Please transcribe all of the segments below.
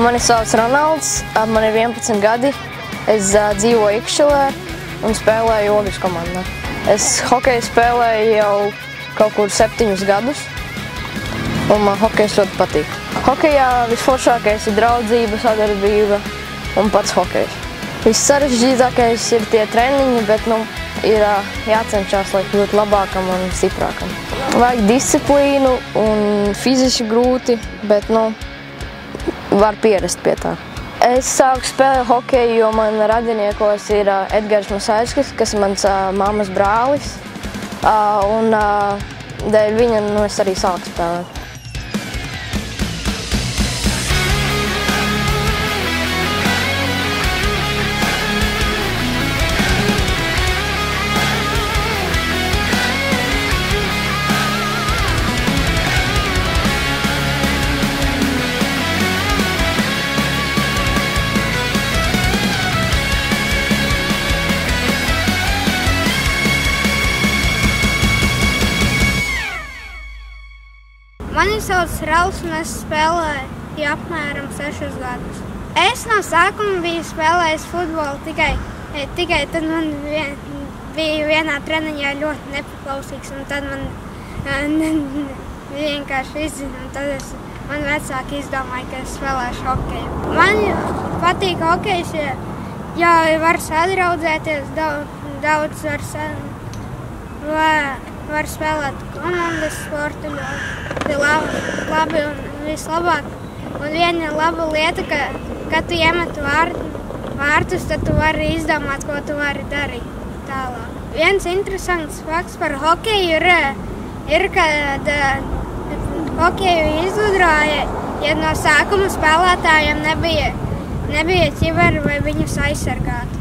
Mani sauc Ronalds, man ir 11 gadi. Es dzīvoju Ikšķelē un spēlēju Ogres komandā. Es hokeju spēlēju jau kaut kur 7 gadus, un man hokejs ļoti patīk. Hokejā visforšākais ir draudzība, sadarbība un pats hokejs. Vissarežģītākais ir tie treniņi, bet ir jācenšas, lai kļūtu labākam un stiprākam. Vajag disciplīnu un fiziski grūti, bet var pierast pie tā. Es sāku spēlēt hokeju, jo man radiniekos ir Edgars Masaiskis, kas ir mans mammas brālis, un dēļ viņa es arī sāku spēlēt. Mani sauc Rauls, un es spēlēju apmēram 6 gadus. Es no sākuma biju spēlējis futbolu, tikai tad man bija vienā treniņā ļoti nepaklausīgs, un tad man vienkārši izzina, un tad man vecāki izdomāja, ka es spēlēšu hokeju. Man patīk hokejs, jo var sadraudzēties, daudz var spēlēt komandas sportu ļoti labi un vislabāk. Un viena laba lieta, ka, kad tu iemet vārtus, tad tu vari izdomāt, ko tu vari darīt tālāk. Viens interesants fakts par hokeju ir kad hokeju izgudroja, ja no sākuma spēlētājiem nebija ķiveri vai viņus aizsargāt.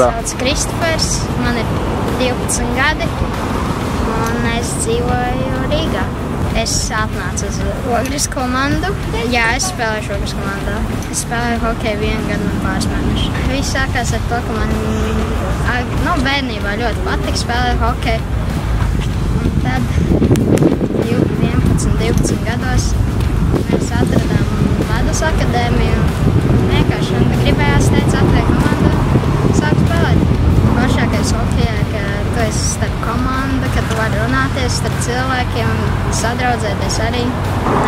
Sauc Kristofers, man ir 12 gadi, un es dzīvoju Rīgā. Es atnācu uz Ogres komandu. Jā, es spēlēju Ogres komandā. Es spēlēju hokeju 1 gadu un pāris mēnešus. Viss sākās ar to, ka man bērnībā ļoti patika spēlēt hokeju. Un tad 11, 12 gados mēs atradām Ledus akadēmiju. Vienkārši man gribējās atvērt komandu. Sāku spēlēt. Foršākais hokejā, ka tu esi starp komandu, ka tu vari runāties starp cilvēkiem, sadraudzēties arī.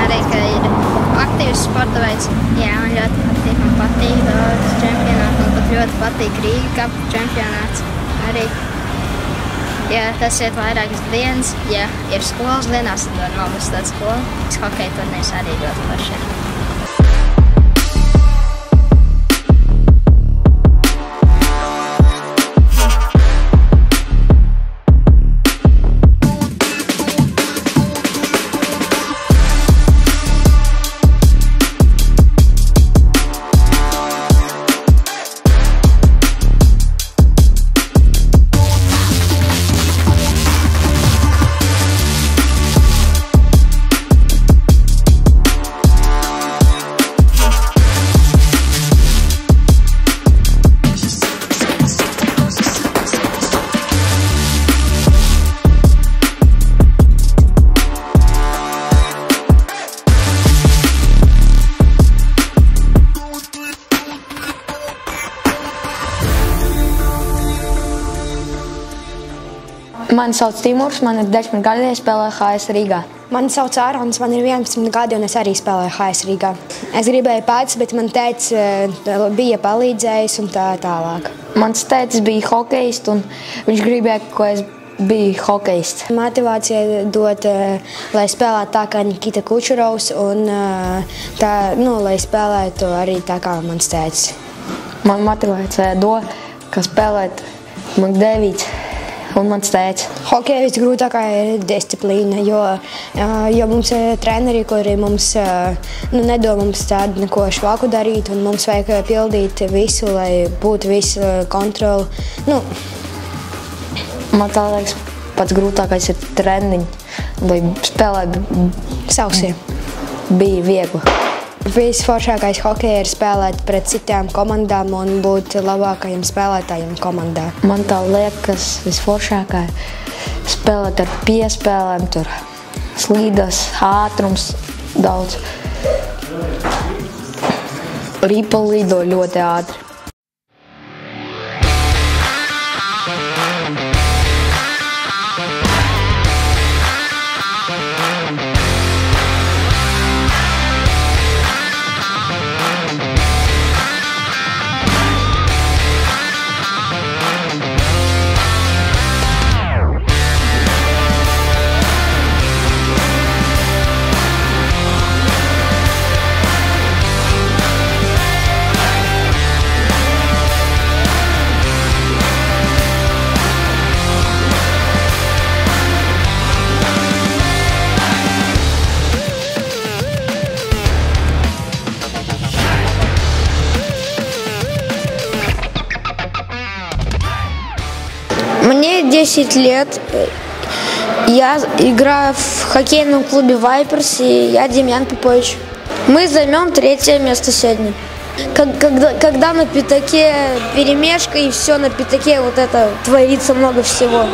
Arī, ka ir aktīvs sporta veids. Jā, man ļoti patīk. Man patīk daudz čempionātu. Man pat ļoti patīk Rīga Cup čempionāts. Arī, ja tas iet vairākas dienas, ja ir skolas dienās, tad var nomestāt skolu. Hokeja turnīrs arī ļoti forši. Mani sauc Timurs, man ir 10 gadi, es spēlēju HS Rīgā. Mani sauc Ārons, man ir 11 gadi un es arī spēlēju HS Rīgā. Es gribēju pats, bet man tētis bija palīdzējis un tā tālāk. Mans tētis bija hokejists un viņš gribēja, ko es biju hokejists. Motivācija dot, lai spēlētu tā kā Nikita Kučerovs un tā, lai spēlētu arī tā kā mans tētis. Man motivācija dod, ka spēlēt Makdēvīts un mans tētis. Hokeja visgrūtākā ir disciplīna, jo mums ir treneri, kuri mums nedod mums tādu neko švaku darīt, un mums vajag pildīt visu, lai būtu visu kontroli. Man tā liekas, pats grūtākais ir treniņi, lai spēlēt Sausie. Bija viegli. Visforšākais hokeja ir spēlēt pret citām komandām un būt labākajam spēlētājam komandā. Man tā liekas visforšākā spēlēt ar piespēlēm, tur slīdas, ātrums daudz. Ripa lido ļoti ātri. Мне 10 лет. Я играю в хоккейном клубе «Вайперс», и я Демьян Попович. Мы займем 3-е место сегодня. Когда на пятаке перемешка и все на пятаке, вот это творится много всего.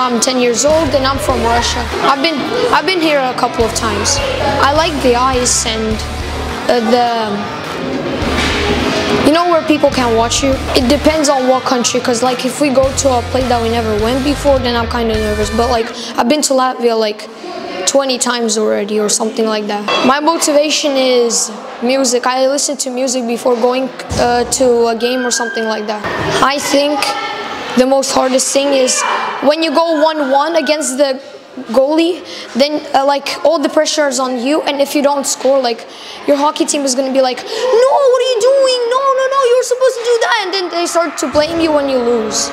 I'm 10 years old and I'm from Russia. I've been here a couple of times. I like the ice and where people can watch you. It depends on what country, because like if we go to a place that we never went before, then I'm kind of nervous. But like I've been to Latvia like 20 times already or something like that. My motivation is music. I listen to music before going to a game or something like that. I think the most hardest thing is when you go 1-1 against the goalie, then like all the pressure is on you, and if you don't score, like your hockey team is going to be like, no, what are you doing? No, you're supposed to do that, and then they start to blame you when you lose.